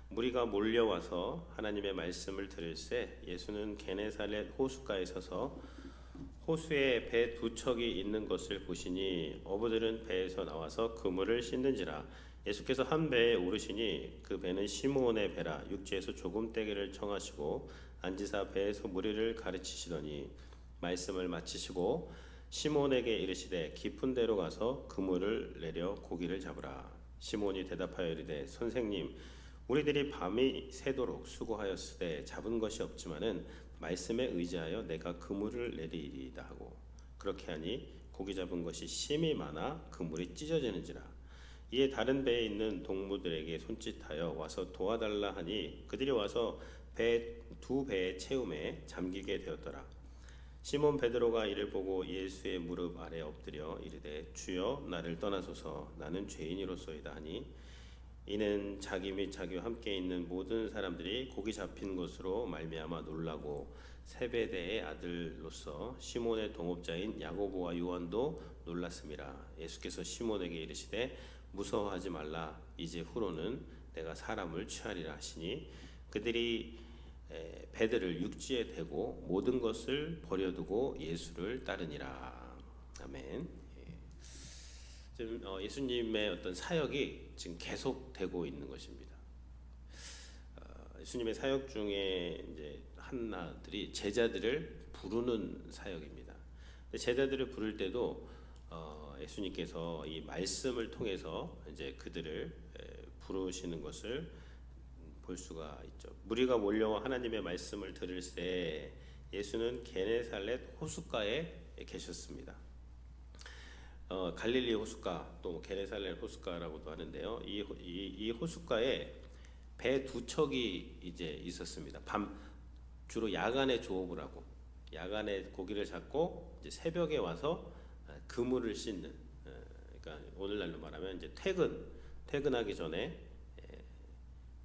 무리가 몰려와서 하나님의 말씀을 들을새 예수는 게네사렛 호숫가에 서서 호수에 배 두 척이 있는 것을 보시니 어부들은 배에서 나와서 그물을 씻는지라. 예수께서 한 배에 오르시니 그 배는 시므온의 배라. 육지에서 조금 떼기를 청하시고 앉으사 배에서 무리를 가르치시더니 말씀을 마치시고 시몬에게 이르시되 깊은 데로 가서 그물을 내려 고기를 잡으라. 시몬이 대답하여 이르되 선생님, 우리들이 밤이 새도록 수고하였으되 잡은 것이 없지만은 말씀에 의지하여 내가 그물을 내리리이다 하고, 그렇게 하니 고기 잡은 것이 심히 많아 그물이 찢어지는지라. 이에 다른 배에 있는 동무들에게 손짓하여 와서 도와달라 하니 그들이 와서 두 배의 채움에 잠기게 되었더라. 시몬 베드로가 이를 보고 예수의 무릎 아래 엎드려 이르되 주여, 나를 떠나소서, 나는 죄인이로소이다 하니, 이는 자기 및 자기와 함께 있는 모든 사람들이 고기 잡힌 것으로 말미암아 놀라고 세베대의 아들로서 시몬의 동업자인 야고보와 요한도 놀랐음이라. 예수께서 시몬에게 이르시되 무서워하지 말라, 이제 후로는 내가 사람을 취하리라 하시니 그들이 배들을 육지에 대고 모든 것을 버려두고 예수를 따르니라. 아멘. 지금 예수님의 어떤 사역이 지금 계속되고 있는 것입니다. 예수님의 사역 중에 이제 하나들이 제자들을 부르는 사역입니다. 제자들을 부를 때도 예수님께서 이 말씀을 통해서 이제 그들을 부르시는 것을 볼 수가 있죠. 무리가 몰려와 하나님의 말씀을 들을새 예수는 게네살렛 호숫가에 계셨습니다. 갈릴리 호숫가, 또 게네살렛 호숫가라고도 하는데요. 이 호숫가에 배 두 척이 이제 있었습니다. 주로 야간에 조업을 하고, 야간에 고기를 잡고 이제 새벽에 와서 그물을 씻는, 그러니까 오늘날로 말하면 이제 퇴근하기 전에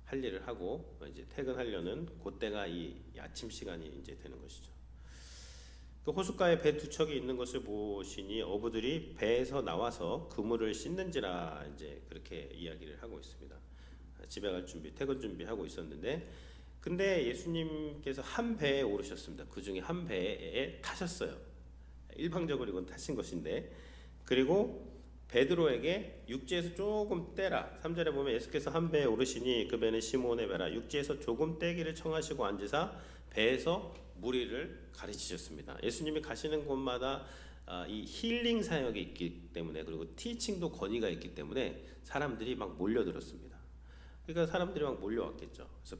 할 일을 하고 이제 퇴근하려는 그때가 이 아침 시간이 이제 되는 것이죠. 그 호숫가에 배 두 척이 있는 것을 보시니 어부들이 배에서 나와서 그물을 씻는지라, 이제 그렇게 이야기를 하고 있습니다. 집에 갈 준비, 퇴근 준비하고 있었는데, 근데 예수님께서 한 배에 오르셨습니다. 그 중에 한 배에 타셨어요. 일방적으로 이건 타신 것인데, 그리고 베드로에게 육지에서 조금 떼라. 3절에 보면 예수께서 한 배에 오르시니 그 배는 시몬의 배라. 육지에서 조금 떼기를 청하시고 앉으사 배에서 무리를 가르치셨습니다. 예수님이 가시는 곳마다 이 힐링 사역이 있기 때문에, 그리고 티칭도 권위가 있기 때문에 사람들이 막 몰려들었습니다. 그러니까 사람들이 막 몰려왔겠죠. 그래서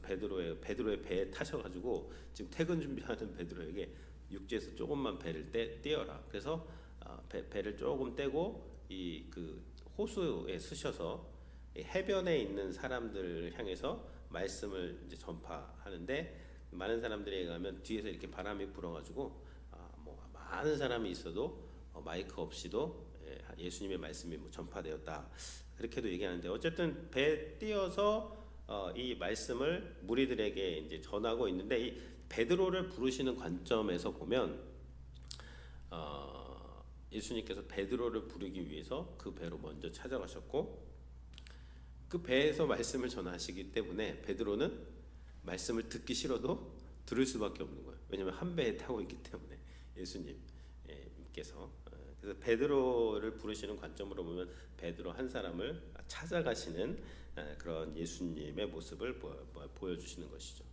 베드로의 배에 타셔가지고 지금 퇴근 준비하는 베드로에게 육지에서 조금만 배를 떼어라. 그래서 배를 조금 떼고 그 호수에 쓰셔서 해변에 있는 사람들을 향해서 말씀을 이제 전파하는데, 많은 사람들이 가면 뒤에서 이렇게 바람이 불어가지고 뭐 많은 사람이 있어도 마이크 없이도 예수님의 말씀이 뭐 전파되었다, 그렇게도 얘기하는데, 어쨌든 배에 띄어서 이 말씀을 무리들에게 이제 전하고 있는데, 이 베드로를 부르시는 관점에서 보면 예수님께서 베드로를 부르기 위해서 그 배로 먼저 찾아가셨고, 그 배에서 말씀을 전하시기 때문에 베드로는 말씀을 듣기 싫어도 들을 수밖에 없는 거예요. 왜냐하면 한 배에 타고 있기 때문에, 예수님께서. 그래서 베드로를 부르시는 관점으로 보면 베드로 한 사람을 찾아가시는 그런 예수님의 모습을 보여주시는 것이죠.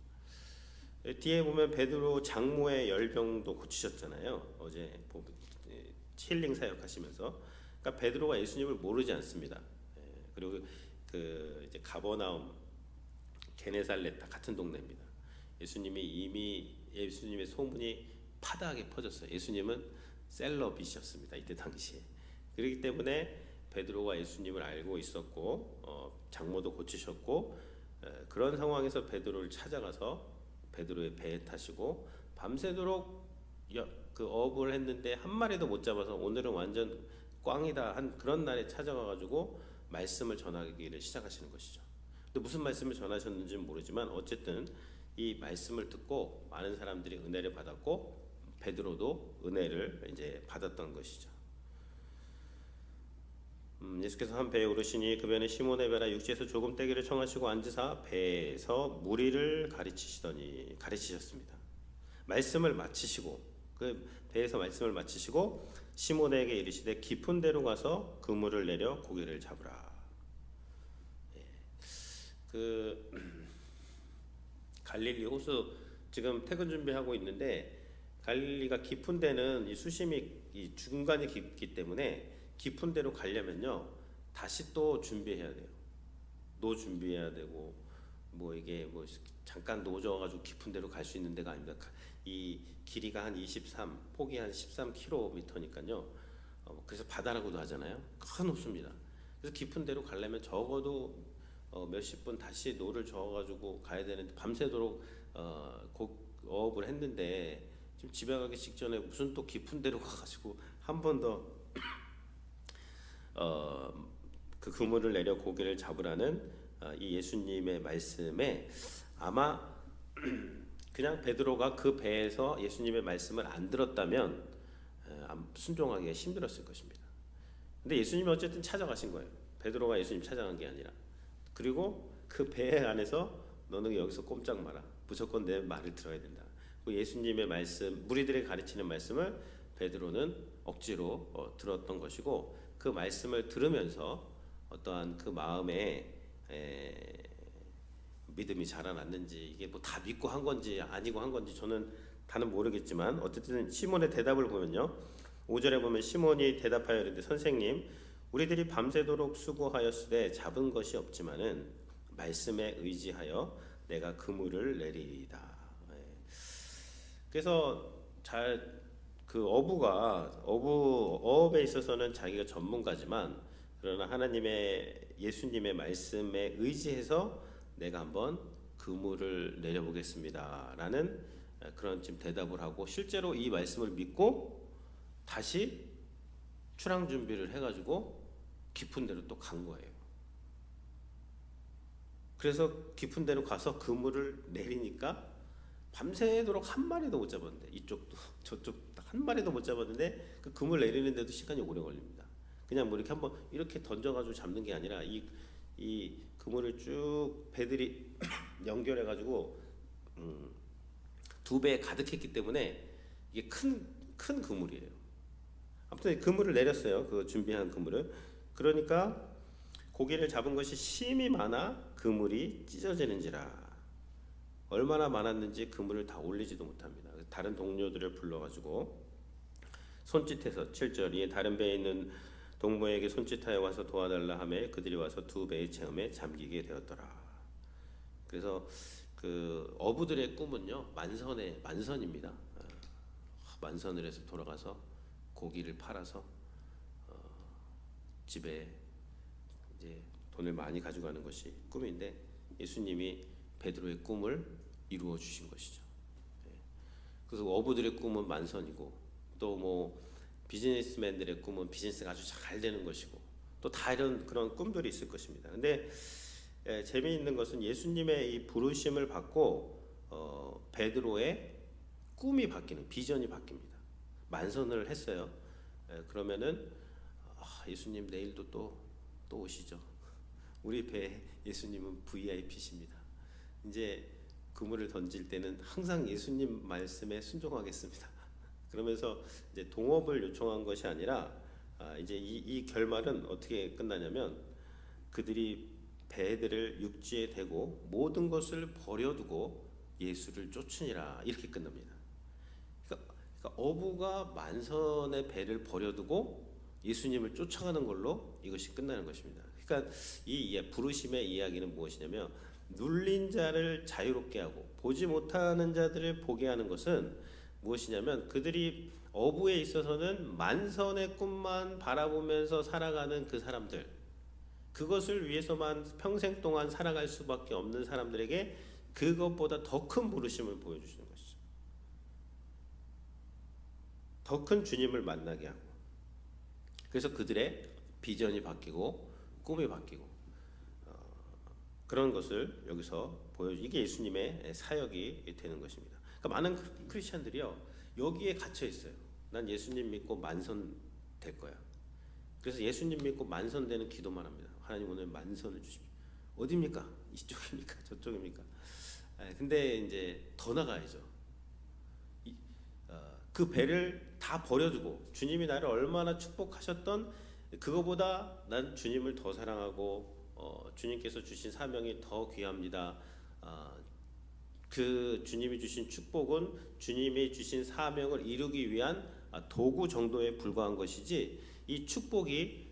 뒤에 보면 베드로 장모의 열병도 고치셨잖아요. 어제 힐링 사역하시면서. 그러니까 베드로가 예수님을 모르지 않습니다. 그리고 이제 가버나움, 게네살렛 다 같은 동네입니다. 예수님의 소문이 파다하게 퍼졌어요. 예수님은 셀럽이셨습니다. 이때 당시에. 그렇기 때문에 베드로가 예수님을 알고 있었고, 장모도 고치셨고, 그런 상황에서 베드로를 찾아가서 베드로의 배에 타시고 밤새도록 그 어업을 했는데 한 마리도 못 잡아서 오늘은 완전 꽝이다 한 그런 날에 찾아가가지고 말씀을 전하기를 시작하시는 것이죠. 근데 무슨 말씀을 전하셨는지는 모르지만 어쨌든 이 말씀을 듣고 많은 사람들이 은혜를 받았고, 베드로도 은혜를 이제 받았던 것이죠. 예수께서 한 배에 오르시니 그 배는 시몬의 배라 육지에서 조금 떼기를 청하시고 앉으사 배에서 무리를 가르치셨습니다. 말씀을 마치시고 그 배에서 말씀을 마치시고 시몬에게 이르시되 깊은 데로 가서 그물을 내려 고기를 잡으라. 그 갈릴리 호수 지금 퇴근 준비하고 있는데 갈릴리가 깊은 데는 이 수심이 이 중간이 깊기 때문에 깊은 데로 가려면요 다시 또 준비해야 돼요. 노 준비해야 되고 뭐 이게 뭐 잠깐 노져가지고 깊은 데로 갈 수 있는 데가 아닙니다. 이 길이가 한 23, 폭이 한 13km니까요. 그래서 바다라고도 하잖아요. 큰 호수입니다. 그래서 깊은 데로 가려면 적어도 몇십 분 다시 노를 저어가지고 가야 되는데 밤새도록 어업을 했는데 지금 집에 가기 직전에 무슨 또 깊은 데로 가가지고 한 번 더 그 그물을 내려 고기를 잡으라는 이 예수님의 말씀에 아마 그냥 베드로가 그 배에서 예수님의 말씀을 안 들었다면 순종하기가 힘들었을 것입니다. 근데 예수님이 어쨌든 찾아가신 거예요. 베드로가 예수님 찾아간 게 아니라. 그리고 그 배 안에서 너는 여기서 꼼짝 마라. 무조건 내 말을 들어야 된다. 그 예수님의 말씀, 무리들에게 가르치는 말씀을 베드로는 억지로 들었던 것이고 그 말씀을 들으면서 어떠한 그 마음에 믿음이 자라났는지 이게 뭐 다 믿고 한 건지 아니고 한 건지 저는 다는 모르겠지만 어쨌든 시몬의 대답을 보면요 5절에 보면 시몬이 대답하여 이르되 선생님 우리들이 밤새도록 수고하였으되 잡은 것이 없지만은 말씀에 의지하여 내가 그물을 내리리이다. 그래서 그 어업에 있어서는 자기가 전문가지만 그러나 예수님의 말씀에 의지해서 내가 한번 그물을 내려보겠습니다라는 그런 지금 대답을 하고 실제로 이 말씀을 믿고 다시 출항 준비를 해가지고 깊은 데로 또 간 거예요. 그래서 깊은 데로 가서 그물을 내리니까 밤새도록 한 마리도 못 잡았는데 이쪽도 저쪽도 한 마리도 못 잡았는데 그 그물 내리는데도 시간이 오래 걸립니다. 그냥 뭐 이렇게 한번 이렇게 던져가지고 잡는 게 아니라 이 그물을 쭉 배들이 연결해가지고 두 배에 가득했기 때문에 이게 큰 그물이에요. 아무튼 그물을 내렸어요. 그 준비한 그물을. 그러니까 고기를 잡은 것이 심이 많아 그물이 찢어지는지라. 얼마나 많았는지 그물을 다 올리지도 못합니다. 다른 동료들을 불러가지고 손짓해서 7절 다른 배에 있는 동무에게 손짓하여 와서 도와달라 하매 그들이 와서 두 배의 체험에 잠기게 되었더라. 그래서 그 어부들의 꿈은요 만선입니다. 만선을 해서 돌아가서 고기를 팔아서 집에 이제 돈을 많이 가져가는 것이 꿈인데 예수님이 베드로의 꿈을 이루어 주신 것이죠. 그래서 어부들의 꿈은 만선이고 또 뭐 비즈니스맨들의 꿈은 비즈니스가 아주 잘 되는 것이고 또 다 이런 그런 꿈들이 있을 것입니다. 근데 재미있는 것은 예수님의 이 부르심을 받고 베드로의 꿈이 바뀌는 비전이 바뀝니다. 만선을 했어요. 그러면은 예수님 내일도 또 오시죠. 우리 배 예수님은 VIP십니다. 이제 그물을 던질 때는 항상 예수님 말씀에 순종하겠습니다. 그러면서 이제 동업을 요청한 것이 아니라 이제 이 결말은 어떻게 끝나냐면 그들이 배들을 육지에 대고 모든 것을 버려두고 예수를 쫓으니라 이렇게 끝납니다. 그러니까 어부가 만선의 배를 버려두고 예수님을 쫓아가는 걸로 이것이 끝나는 것입니다. 그러니까 이 부르심의 이야기는 무엇이냐면 눌린 자를 자유롭게 하고 보지 못하는 자들을 보게 하는 것은 무엇이냐면 그들이 어부에 있어서는 만선의 꿈만 바라보면서 살아가는 그 사람들 그것을 위해서만 평생 동안 살아갈 수밖에 없는 사람들에게 그것보다 더 큰 부르심을 보여주시는 것이죠. 더 큰 주님을 만나게 하고 그래서 그들의 비전이 바뀌고 꿈이 바뀌고 그런 것을 여기서 이게 예수님의 사역이 되는 것입니다. 그러니까 많은 크리스천들이요 여기에 갇혀 있어요. 난 예수님 믿고 만선 될 거야. 그래서 예수님 믿고 만선되는 기도만 합니다. 하나님 오늘 만선을 주십시오. 어디입니까? 이쪽입니까? 저쪽입니까? 근데 이제 더 나가야죠. 그 배를 다 버려두고 주님이 나를 얼마나 축복하셨던 그거보다 난 주님을 더 사랑하고 주님께서 주신 사명이 더 귀합니다. 그 주님이 주신 축복은 주님이 주신 사명을 이루기 위한 도구 정도에 불과한 것이지 이 축복이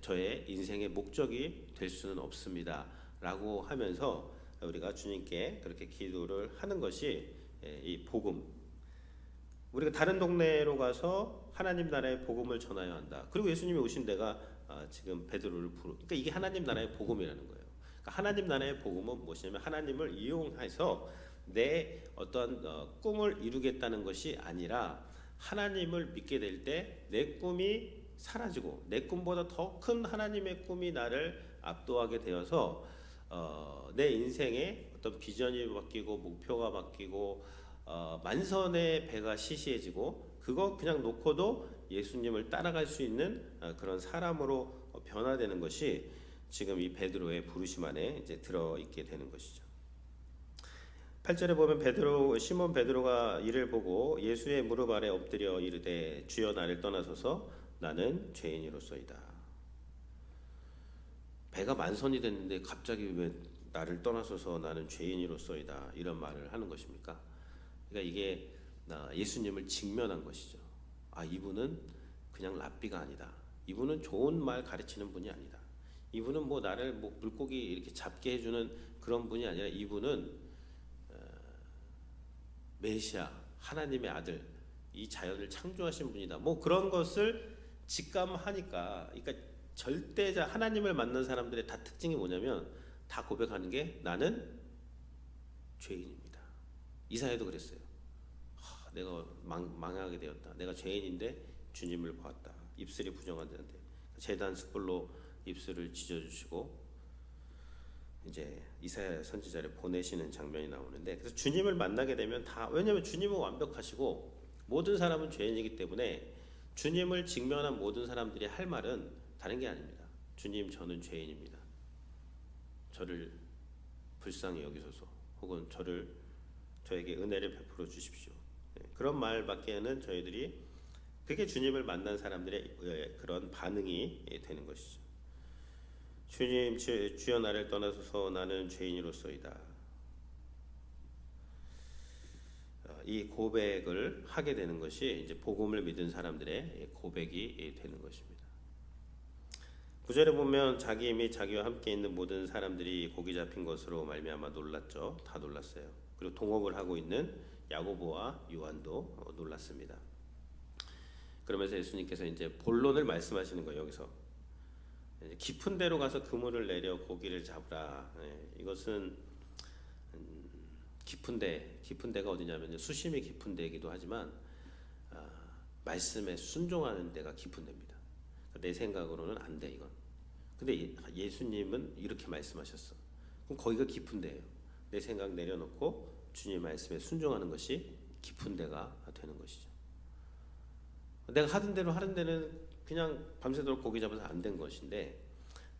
저의 인생의 목적이 될 수는 없습니다 라고 하면서 우리가 주님께 그렇게 기도를 하는 것이 이 복음. 우리가 다른 동네로 가서 하나님 나라의 복음을 전하여야 한다. 그리고 예수님이 오신 데가 지금 베드로를 그러니까 이게 하나님 나라의 복음이라는 거예요. 그러니까 하나님 나라의 복음은 무엇이냐면 하나님을 이용해서 내 어떤 꿈을 이루겠다는 것이 아니라 하나님을 믿게 될 때 내 꿈이 사라지고 내 꿈보다 더 큰 하나님의 꿈이 나를 압도하게 되어서 내 인생의 어떤 비전이 바뀌고 목표가 바뀌고 만선의 배가 시시해지고 그거 그냥 놓고도 예수님을 따라갈 수 있는 그런 사람으로 변화되는 것이 지금 이 베드로의 부르심 안에 이제 들어 있게 되는 것이죠. 8절에 보면 시몬 베드로가 이를 보고 예수의 무릎 아래 엎드려 이르되 주여 나를 떠나소서 나는 죄인이로소이다. 배가 만선이 됐는데 갑자기 왜 나를 떠나소서 나는 죄인이로소이다 이런 말을 하는 것입니까? 그러니까 이게 예수님을 직면한 것이죠. 이분은 그냥 랍비가 아니다. 이분은 좋은 말 가르치는 분이 아니다. 이분은 뭐 나를 뭐 물고기 이렇게 잡게 해주는 그런 분이 아니라 이분은 메시아 하나님의 아들 이 자연을 창조하신 분이다. 뭐 그런 것을 직감하니까 그러니까 절대자 하나님을 만난 사람들의 다 특징이 뭐냐면 다 고백하는 게 나는 죄인입니다. 이사야도 그랬어요. 내가 망하게 되었다. 내가 죄인인데 주님을 보았다. 입술이 부정한데 제단 숯불로 입술을 지져주시고 이제 이사야 선지자를 보내시는 장면이 나오는데 그래서 주님을 만나게 되면 다 왜냐하면 주님은 완벽하시고 모든 사람은 죄인이기 때문에 주님을 직면한 모든 사람들이 할 말은 다른 게 아닙니다. 주님 저는 죄인입니다. 저를 불쌍히 여기소서 혹은 저에게 은혜를 베풀어 주십시오. 그런 말밖에는 저희들이 그게 주님을 만난 사람들의 그런 반응이 되는 것이죠. 주님 주여 나를 떠나소서 나는 죄인이로소이다. 이 고백을 하게 되는 것이 이제 복음을 믿은 사람들의 고백이 되는 것입니다. 9절에 보면 자기 및 자기와 함께 있는 모든 사람들이 고기 잡힌 것으로 말미암아 놀랐죠. 다 놀랐어요. 그리고 동업을 하고 있는 야고보와 요한도 놀랐습니다. 그러면서 예수님께서 이제 본론을 말씀하시는 거예요. 여기서 깊은 데로 가서 그물을 내려 고기를 잡으라. 이것은 깊은 데가 어디냐면 수심이 깊은 데이기도 하지만 말씀에 순종하는 데가 깊은 데입니다. 내 생각으로는 안 돼 이건. 근데 예수님은 이렇게 말씀하셨어. 그럼 거기가 깊은 데예요. 내 생각 내려놓고 주님 말씀에 순종하는 것이 깊은 데가 되는 것이죠. 내가 하던 대로 하는 데는 그냥 밤새도록 고기 잡아서 안 된 것인데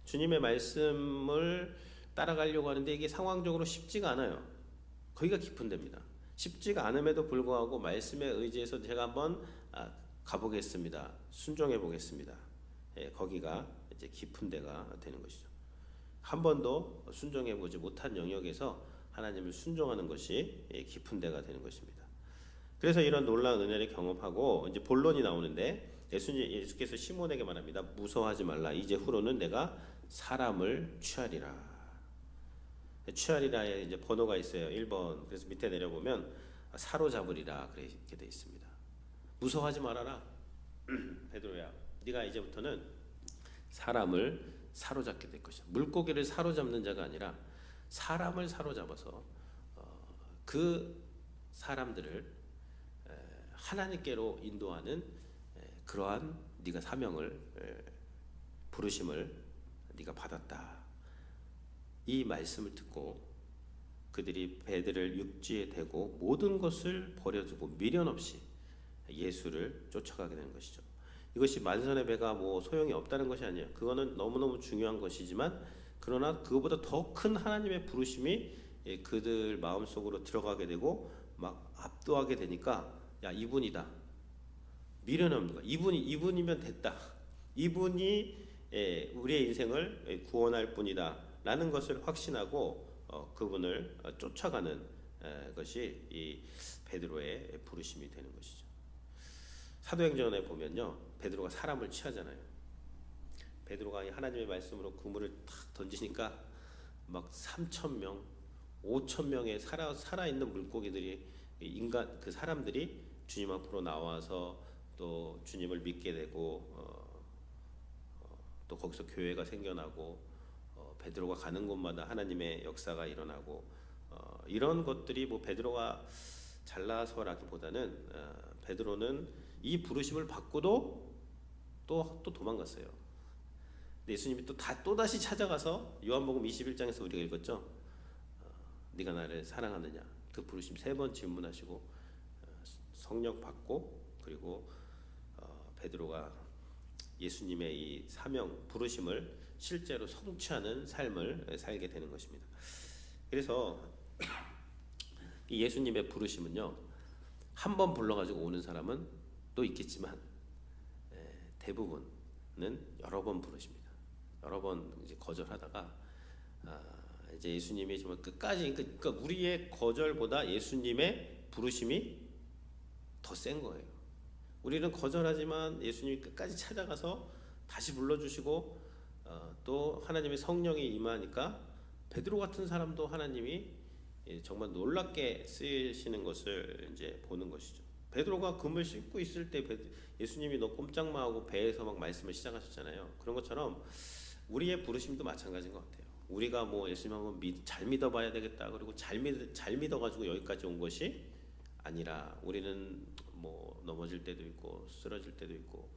주님의 말씀을 따라가려고 하는데 이게 상황적으로 쉽지가 않아요. 거기가 깊은 데입니다. 쉽지가 않음에도 불구하고 말씀에 의지해서 제가 한번 가보겠습니다. 순종해 보겠습니다. 거기가 이제 깊은 데가 되는 것이죠. 한 번도 순종해 보지 못한 영역에서 하나님을 순종하는 것이 깊은 데가 되는 것입니다. 그래서 이런 놀라운 은혜를 경험하고 이제 본론이 나오는데 예수께서 시몬에게 말합니다. 무서워하지 말라. 이제 후로는 내가 사람을 취하리라. 취하리라에 이제 번호가 있어요. 1번. 그래서 밑에 내려보면 사로잡으리라 그렇게 돼 있습니다. 무서워하지 말아라. 베드로야, 네가 이제부터는 사람을 사로잡게 될 것이야. 물고기를 사로잡는 자가 아니라 사람을 사로잡아서 그 사람들을 하나님께로 인도하는 그러한 네가 사명을 부르심을 네가 받았다. 이 말씀을 듣고 그들이 배들을 육지에 대고 모든 것을 버려두고 미련 없이 예수를 쫓아가게 되는 것이죠. 이것이 만선의 배가 뭐 소용이 없다는 것이 아니에요. 그거는 너무너무 중요한 것이지만 그러나 그거보다 더 큰 하나님의 부르심이 그들 마음속으로 들어가게 되고 막 압도하게 되니까 야 이분이다. 미련없는 거야. 이분이면 됐다. 이분이 우리의 인생을 구원할 분이다라는 것을 확신하고 그분을 쫓아가는 것이 이 베드로의 부르심이 되는 것이죠. 사도행전에 보면요, 베드로가 사람을 취하잖아요. 베드로가 하나님의 말씀으로 그물을 탁 던지니까 막 3,000명, 5,000명의 살아 있는 물고기들이 인간 그 사람들이 주님 앞으로 나와서 또 주님을 믿게 되고 또 거기서 교회가 생겨나고 베드로가 가는 곳마다 하나님의 역사가 일어나고 이런 것들이 뭐 베드로가 잘나서라기보다는 베드로는 이 부르심을 받고도 또 도망갔어요. 근데 예수님이 또다시 찾아가서 요한복음 21장에서 우리가 읽었죠. 네가 나를 사랑하느냐 그 부르심 3번 질문하시고 성령 받고 그리고 베드로가 예수님의 이 사명 부르심을 실제로 성취하는 삶을 살게 되는 것입니다. 그래서 이 예수님의 부르심은요, 한 번 불러가지고 오는 사람은 또 있겠지만 대부분은 여러 번 부르십니다. 여러 번 이제 거절하다가 이제 예수님이 정말 끝까지, 그러니까 우리의 거절보다 예수님의 부르심이 더 센 거예요. 우리는 거절하지만 예수님이 끝까지 찾아가서 다시 불러주시고 또 하나님의 성령이 임하니까 베드로 같은 사람도 하나님이 정말 놀랍게 쓰시는 것을 이제 보는 것이죠. 베드로가 금을 씻고 있을 때 예수님이 너 꼼짝마 하고 배에서 막 말씀을 시작하셨잖아요. 그런 것처럼 우리의 부르심도 마찬가지인 것 같아요. 우리가 뭐 예수님 한번 잘 믿어봐야 되겠다. 그리고 잘 믿어가지고 여기까지 온 것이 아니라 우리는 뭐 넘어질 때도 있고 쓰러질 때도 있고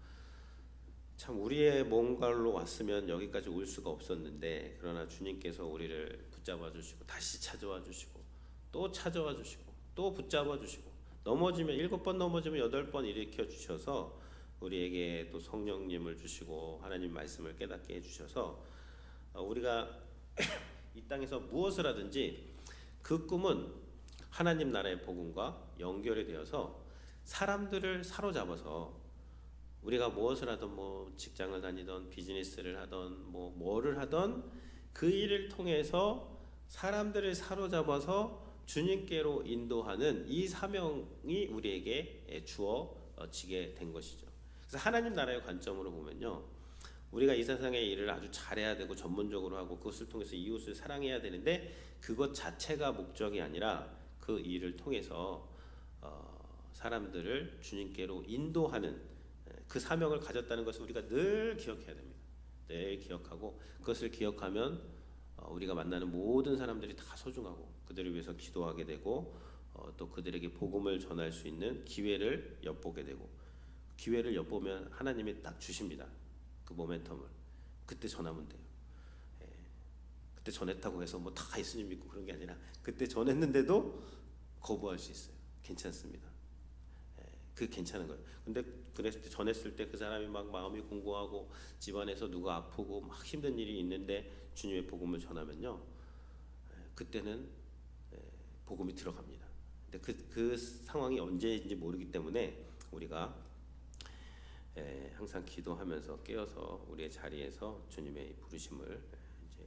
참 우리의 뭔가로 왔으면 여기까지 올 수가 없었는데 그러나 주님께서 우리를 붙잡아 주시고 다시 찾아와 주시고 또 찾아와 주시고 또 붙잡아 주시고 넘어지면 7번 넘어지면 8번 일으켜 주셔서 우리에게 또 성령님을 주시고 하나님 말씀을 깨닫게 해주셔서 우리가 이 땅에서 무엇을 하든지 그 꿈은 하나님 나라의 복음과 연결이 되어서 사람들을 사로잡아서 우리가 무엇을 하든 뭐 직장을 다니던 비즈니스를 하던 뭐 뭐를 하던 그 일을 통해서 사람들을 사로잡아서 주님께로 인도하는 이 사명이 우리에게 주어지게 된 것이죠. 그래서 하나님 나라의 관점으로 보면요, 우리가 이 세상의 일을 아주 잘해야 되고 전문적으로 하고 그것을 통해서 이웃을 사랑해야 되는데 그것 자체가 목적이 아니라 그 일을 통해서 사람들을 주님께로 인도하는 그 사명을 가졌다는 것을 우리가 늘 기억해야 됩니다. 늘 기억하고 그것을 기억하면 우리가 만나는 모든 사람들이 다 소중하고 그들을 위해서 기도하게 되고 또 그들에게 복음을 전할 수 있는 기회를 엿보게 되고 기회를 엿보면 하나님이 딱 주십니다. 그 모멘텀을 그때 전하면 돼요. 그때 전했다고 해서 뭐 다 예수님 믿고 그런 게 아니라 그때 전했는데도 거부할 수 있어요. 괜찮습니다. 그게 괜찮은 거예요. 근데 그랬을 때 전했을 때 그 사람이 막 마음이 공고하고 집안에서 누가 아프고 막 힘든 일이 있는데 주님의 복음을 전하면요, 그때는 복음이 들어갑니다. 근데 그 상황이 언제인지 모르기 때문에 우리가 항상 기도하면서 깨어서 우리의 자리에서 주님의 부르심을 이제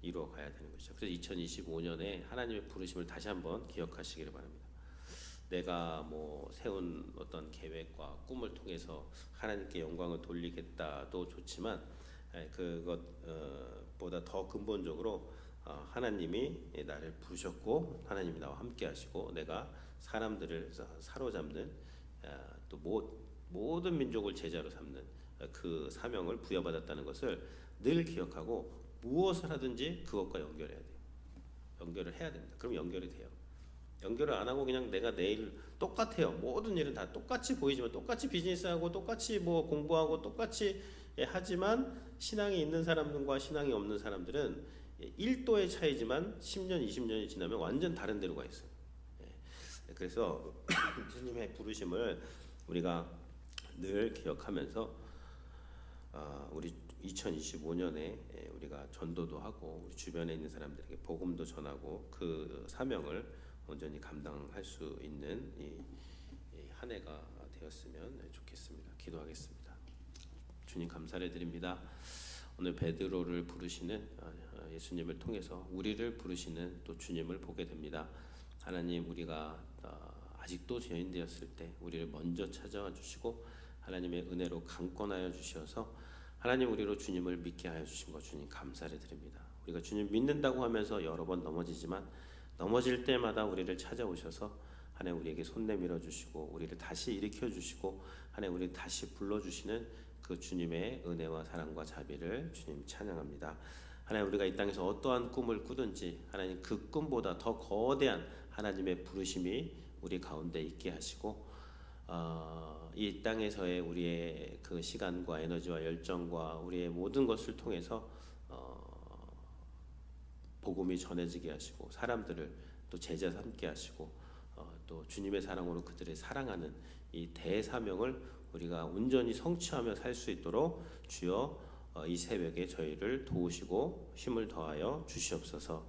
이루어 가야 되는 것이죠. 그래서 2025년에 하나님의 부르심을 다시 한번 기억하시기를 바랍니다. 내가 뭐 세운 어떤 계획과 꿈을 통해서 하나님께 영광을 돌리겠다도 좋지만 그것보다 더 근본적으로 하나님이 나를 부르셨고 하나님이 나와 함께 하시고 내가 사람들을 사로잡는 또 모든 민족을 제자로 삼는 그 사명을 부여받았다는 것을 늘 기억하고 무엇을 하든지 그것과 연결해야 돼요. 연결을 해야 됩니다. 그럼 연결이 돼요. 연결을 안 하고 그냥 내가 내일 똑같아요. 모든 일은 다 똑같이 보이지만 똑같이 비즈니스하고 똑같이 뭐 공부하고 똑같이 하지만 신앙이 있는 사람들과 신앙이 없는 사람들은 1도의 차이지만 10년, 20년이 지나면 완전 다른 데로 가 있어요. 그래서 주님의 부르심을 우리가 늘 기억하면서 우리 2025년에 우리가 전도도 하고 우리 주변에 있는 사람들에게 복음도 전하고 그 사명을 온전히 감당할 수 있는 이 한 해가 되었으면 좋겠습니다. 기도하겠습니다. 주님 감사를 드립니다. 오늘 베드로를 부르시는 예수님을 통해서 우리를 부르시는 또 주님을 보게 됩니다. 하나님, 우리가 아직도 죄인 되었을 때 우리를 먼저 찾아와 주시고 하나님의 은혜로 강권하여 주셔서 하나님, 우리로 주님을 믿게 하여 주신 것 주님 감사를 드립니다. 우리가 주님 믿는다고 하면서 여러 번 넘어지지만 넘어질 때마다 우리를 찾아오셔서 하나님 우리에게 손 내밀어 주시고 우리를 다시 일으켜 주시고 하나님 우리를 다시 불러주시는 그 주님의 은혜와 사랑과 자비를 주님 찬양합니다. 하나님, 우리가 이 땅에서 어떠한 꿈을 꾸든지 하나님 그 꿈보다 더 거대한 하나님의 부르심이 우리 가운데 있게 하시고 이 땅에서의 우리의 그 시간과 에너지와 열정과 우리의 모든 것을 통해서 복음이 전해지게 하시고 사람들을 또 제자 삼게 하시고 또 주님의 사랑으로 그들을 사랑하는 이 대사명을 우리가 온전히 성취하며 살 수 있도록 주여 이 새벽에 저희를 도우시고 힘을 더하여 주시옵소서.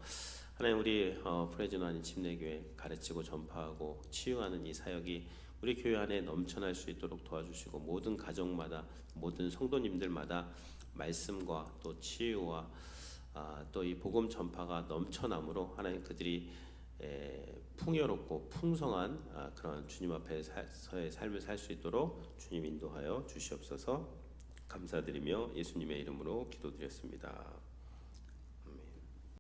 하나님, 우리 프레즈너 아닌 침례교회 가르치고 전파하고 치유하는 이 사역이 우리 교회 안에 넘쳐날 수 있도록 도와주시고 모든 가정마다 모든 성도님들마다 말씀과 또 치유와 또 이 복음 전파가 넘쳐남으로 하나님 그들이 풍요롭고 풍성한 그런 주님 앞에서의 삶을 살 수 있도록 주님 인도하여 주시옵소서. 감사드리며 예수님의 이름으로 기도드렸습니다.